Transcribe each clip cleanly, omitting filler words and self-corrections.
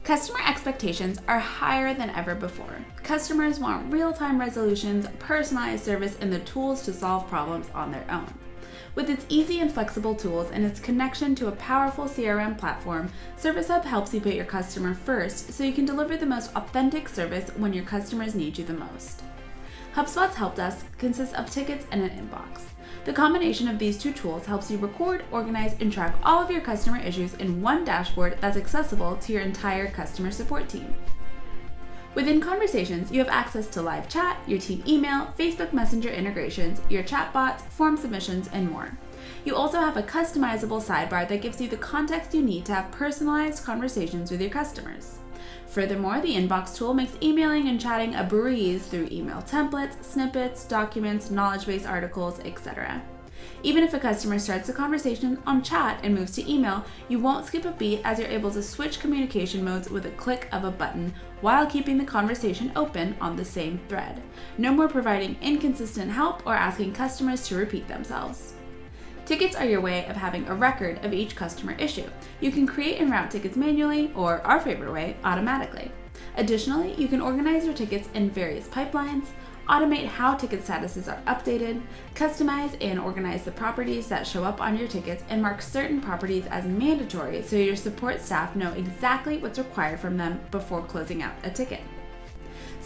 Customer expectations are higher than ever before. Customers want real-time resolutions, personalized service, and the tools to solve problems on their own. With its easy and flexible tools and its connection to a powerful CRM platform, Service Hub helps you put your customer first so you can deliver the most authentic service when your customers need you the most. HubSpot's help desk consists of tickets and an inbox. The combination of these two tools helps you record, organize, and track all of your customer issues in one dashboard that's accessible to your entire customer support team. Within Conversations, you have access to live chat, your team email, Facebook Messenger integrations, your chatbots, form submissions, and more. You also have a customizable sidebar that gives you the context you need to have personalized conversations with your customers. Furthermore, the inbox tool makes emailing and chatting a breeze through email templates, snippets, documents, knowledge base articles, etc. Even if a customer starts a conversation on chat and moves to email, you won't skip a beat as you're able to switch communication modes with a click of a button while keeping the conversation open on the same thread. No more providing inconsistent help or asking customers to repeat themselves. Tickets are your way of having a record of each customer issue. You can create and route tickets manually, or our favorite way, automatically. Additionally, you can organize your tickets in various pipelines, automate how ticket statuses are updated, customize and organize the properties that show up on your tickets, and mark certain properties as mandatory so your support staff know exactly what's required from them before closing out a ticket.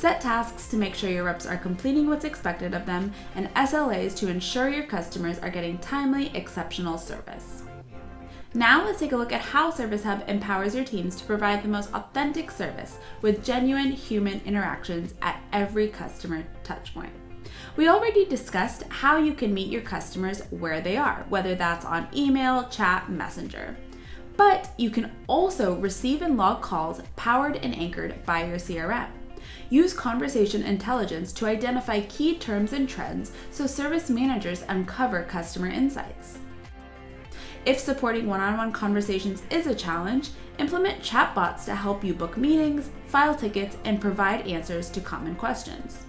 Set tasks to make sure your reps are completing what's expected of them, and SLAs to ensure your customers are getting timely, exceptional service. Now let's take a look at how Service Hub empowers your teams to provide the most authentic service with genuine human interactions at every customer touchpoint. We already discussed how you can meet your customers where they are, whether that's on email, chat, messenger. But you can also receive and log calls powered and anchored by your CRM. Use conversation intelligence to identify key terms and trends so service managers uncover customer insights. If supporting one-on-one conversations is a challenge, implement chatbots to help you book meetings, file tickets, and provide answers to common questions.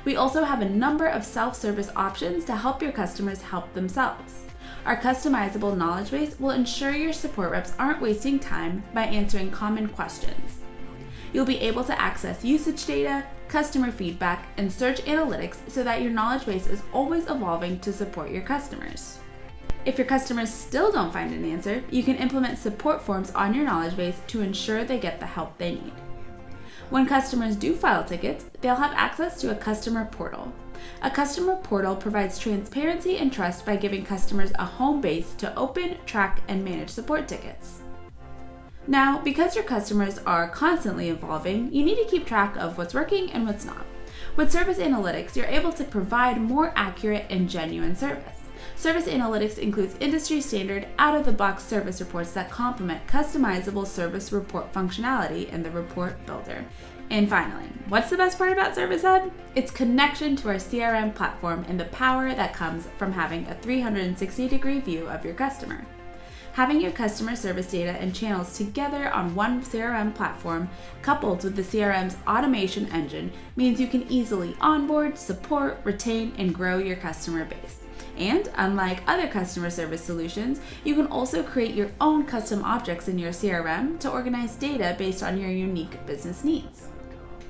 We also have a number of self-service options to help your customers help themselves. Our customizable knowledge base will ensure your support reps aren't wasting time by answering common questions. You'll be able to access usage data, customer feedback, and search analytics so that your knowledge base is always evolving to support your customers. If your customers still don't find an answer, you can implement support forms on your knowledge base to ensure they get the help they need. When customers do file tickets, they'll have access to a customer portal. A customer portal provides transparency and trust by giving customers a home base to open, track, and manage support tickets. Now, because your customers are constantly evolving, you need to keep track of what's working and what's not. With Service Analytics, you're able to provide more accurate and genuine service. Service Analytics includes industry-standard, out-of-the-box service reports that complement customizable service report functionality in the report builder. And finally, what's the best part about Service Hub? Its connection to our CRM platform and the power that comes from having a 360-degree view of your customer. Having your customer service data and channels together on one CRM platform, coupled with the CRM's automation engine, means you can easily onboard, support, retain, and grow your customer base. And unlike other customer service solutions, you can also create your own custom objects in your CRM to organize data based on your unique business needs.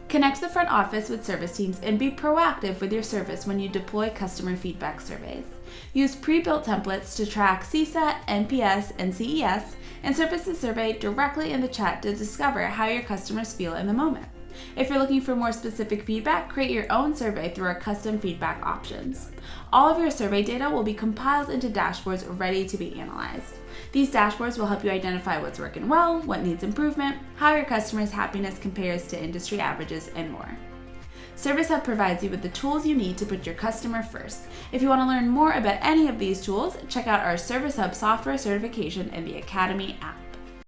Connect the front office with service teams and be proactive with your service when you deploy customer feedback surveys. Use pre-built templates to track CSAT, NPS, and CES, and surface the survey directly in the chat to discover how your customers feel in the moment. If you're looking for more specific feedback, create your own survey through our custom feedback options. All of your survey data will be compiled into dashboards ready to be analyzed. These dashboards will help you identify what's working well, what needs improvement, how your customers' happiness compares to industry averages, and more. Service Hub provides you with the tools you need to put your customer first. If you want to learn more about any of these tools, check out our Service Hub software certification in the Academy app.